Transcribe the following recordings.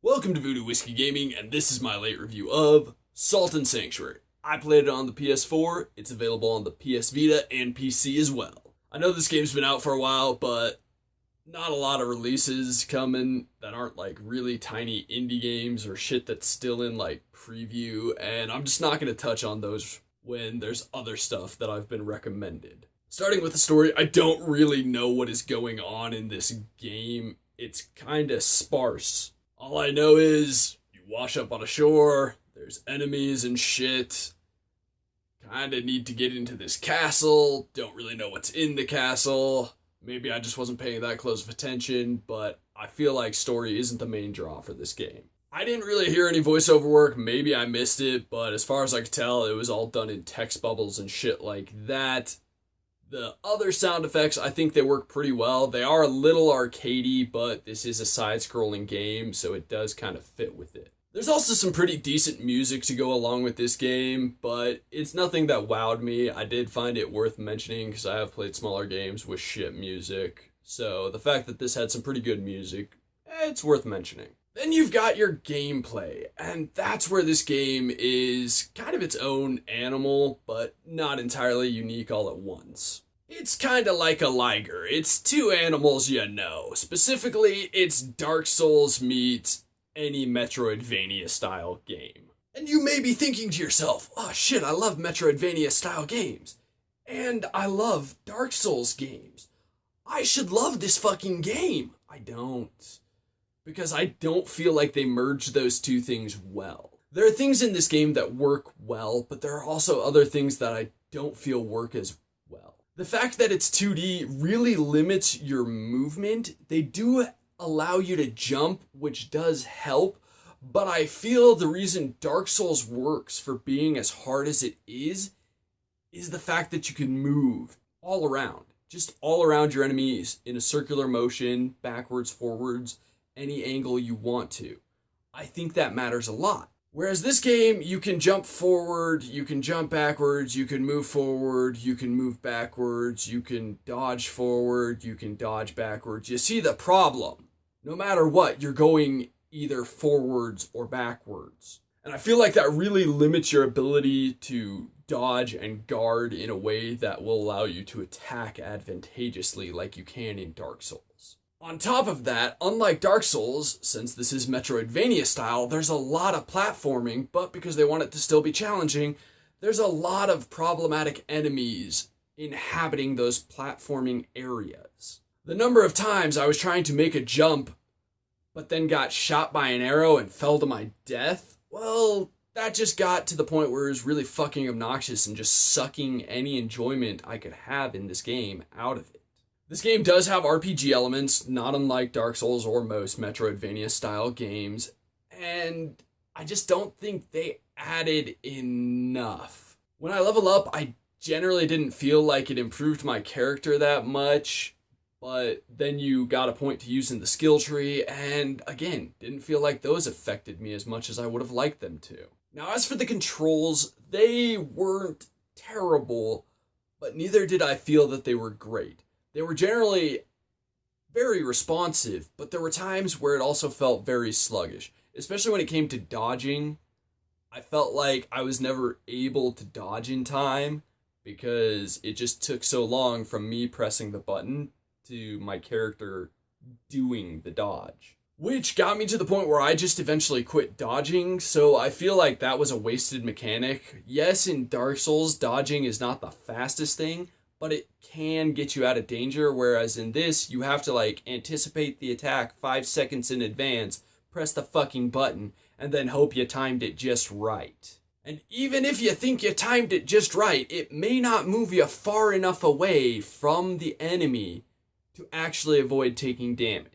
Welcome to Voodoo Whiskey Gaming, and this is my late review of Salt and Sanctuary. I played it on the PS4, it's available on the PS Vita and PC as well. I know this game's been out for a while, but not a lot of releases coming that aren't like really tiny indie games or shit that's still in like preview, and I'm just not going to touch on those when there's other stuff that I've been recommended. Starting with the story, I don't really know what is going on in this game. It's kinda sparse. All I know is you wash up on a shore, there's enemies and shit. Kinda need to get into this castle, don't really know what's in the castle. Maybe I just wasn't paying that close of attention, but I feel like story isn't the main draw for this game. I didn't really hear any voiceover work, maybe I missed it, but as far as I could tell, it was all done in text bubbles and shit like that. The other sound effects, I think they work pretty well. They are a little arcadey, but this is a side-scrolling game, so it does kind of fit with it. There's also some pretty decent music to go along with this game, but it's nothing that wowed me. I did find it worth mentioning because I have played smaller games with shit music. So the fact that this had some pretty good music, it's worth mentioning. Then you've got your gameplay, and that's where this game is kind of its own animal, but not entirely unique all at once. It's kind of like a liger. It's two animals you know. Specifically, it's Dark Souls meets any Metroidvania style game. And you may be thinking to yourself, oh shit, I love Metroidvania style games. And I love Dark Souls games. I should love this fucking game. I don't. Because I don't feel like they merge those two things well. There are things in this game that work well, but there are also other things that I don't feel work as well. The fact that it's 2D really limits your movement. They do allow you to jump, which does help, but I feel the reason Dark Souls works for being as hard as it is the fact that you can move all around. Just all around your enemies in a circular motion, backwards, forwards, any angle you want to. I think that matters a lot. Whereas this game, you can jump forward, you can jump backwards, you can move forward, you can move backwards, you can dodge forward, you can dodge backwards. You see the problem. No matter what, you're going either forwards or backwards. And I feel like that really limits your ability to dodge and guard in a way that will allow you to attack advantageously like you can in Dark Souls. On top of that, unlike Dark Souls, since this is Metroidvania style, there's a lot of platforming, but because they want it to still be challenging, there's a lot of problematic enemies inhabiting those platforming areas. The number of times I was trying to make a jump, but then got shot by an arrow and fell to my death, well, that just got to the point where it was really fucking obnoxious and just sucking any enjoyment I could have in this game out of it. This game does have RPG elements, not unlike Dark Souls or most Metroidvania style games, and I just don't think they added enough. When I level up, I generally didn't feel like it improved my character that much, but then you got a point to using the skill tree, and again, didn't feel like those affected me as much as I would have liked them to. Now, as for the controls, they weren't terrible, but neither did I feel that they were great. They were generally very responsive, but there were times where it also felt very sluggish. Especially when it came to dodging, I felt like I was never able to dodge in time because it just took so long from me pressing the button to my character doing the dodge. Which got me to the point where I just eventually quit dodging, so I feel like that was a wasted mechanic. Yes, in Dark Souls, dodging is not the fastest thing, but it can get you out of danger, whereas in this, you have to like anticipate the attack 5 seconds in advance, press the fucking button, and then hope you timed it just right. And even if you think you timed it just right, it may not move you far enough away from the enemy to actually avoid taking damage.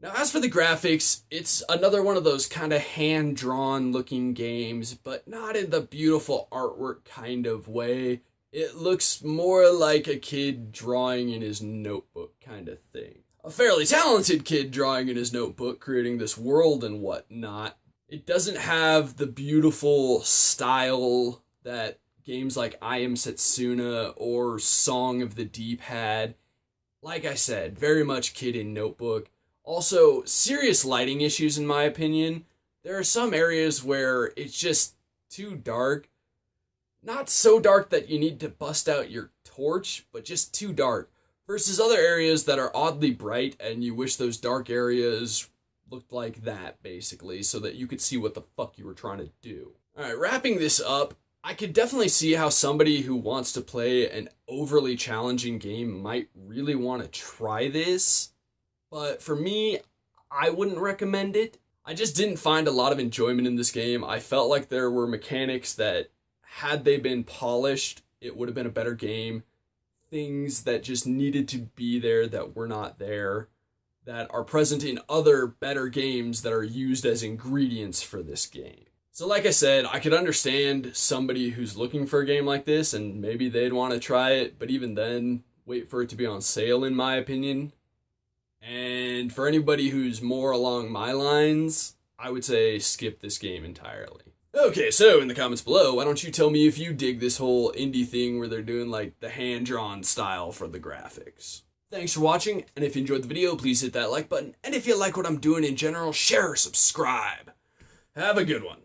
Now, as for the graphics, it's another one of those kind of hand-drawn looking games, but not in the beautiful artwork kind of way. It looks more like a kid drawing in his notebook kind of thing. A fairly talented kid drawing in his notebook, creating this world and whatnot. It doesn't have the beautiful style that games like I Am Setsuna or Song of the Deep had. Like I said, very much kid in notebook. Also, serious lighting issues in my opinion. There are some areas where it's just too dark. Not so dark that you need to bust out your torch, but just too dark. Versus other areas that are oddly bright and you wish those dark areas looked like that, basically, so that you could see what the fuck you were trying to do. Alright, wrapping this up, I could definitely see how somebody who wants to play an overly challenging game might really want to try this, but for me, I wouldn't recommend it. I just didn't find a lot of enjoyment in this game. I felt like there were mechanics that, had they been polished, it would have been a better game. Things that just needed to be there that were not there, that are present in other better games that are used as ingredients for this game. So like I said, I could understand somebody who's looking for a game like this and maybe they'd want to try it, but even then, wait for it to be on sale in my opinion. And for anybody who's more along my lines, I would say skip this game entirely. Okay, so in the comments below, why don't you tell me if you dig this whole indie thing where they're doing like the hand-drawn style for the graphics. Thanks for watching, and if you enjoyed the video, please hit that like button, and if you like what I'm doing in general, share or subscribe. Have a good one.